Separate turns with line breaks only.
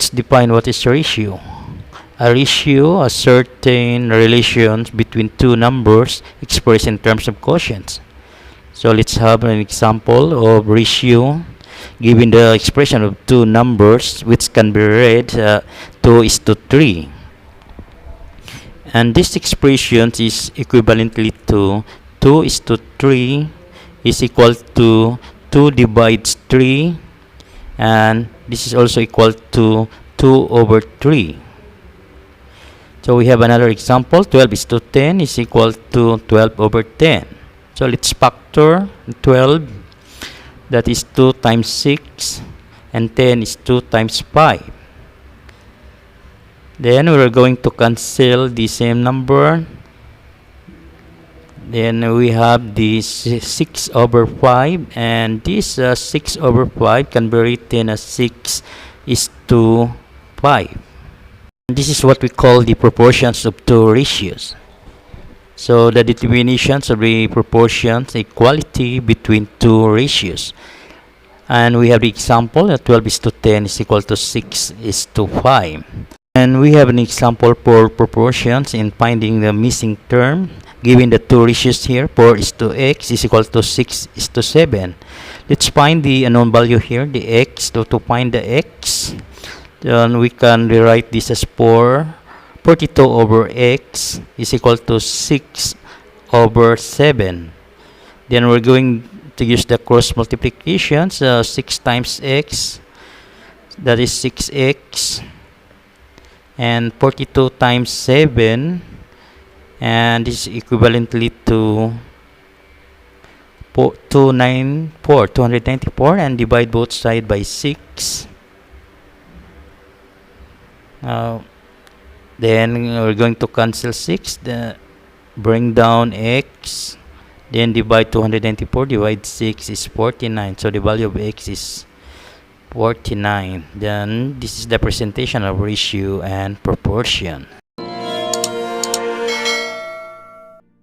let's define what is ratio. A ratio, a certain relations between two numbers expressed in terms of quotients. So let's have an example of ratio given the expression of two numbers which can be read 2:3. And this expression is equivalently to 2:3 is equal to 2 divides 3, and this is also equal to 2/3. So we have another example, 12:10 is equal to 12/10. So let's factor 12, that is 2 times 6, and 10 is 2 times 5. Then we're going to cancel the same number. Then we have this 6/5, and this 6/5 can be written as 6:5. This is what we call the proportions of two ratios. So the determinations of the proportions equality between two ratios. And we have the example that 12:10 is equal to 6:5. And we have an example for proportions in finding the missing term. Given the two ratios here, 4:x is equal to 6:7. Let's find the unknown value here, the x. To find the x, then we can rewrite this as 42/x is equal to 6/7. Then we're going to use the cross multiplications. 6 times x, that is 6x, and 42 times 7, and this is equivalently to 294, and divide both sides by 6. Then we're going to cancel 6, bring down x, then divide 294, divide 6 is 49. So the value of x is 49. Then this is the presentation of ratio and proportion.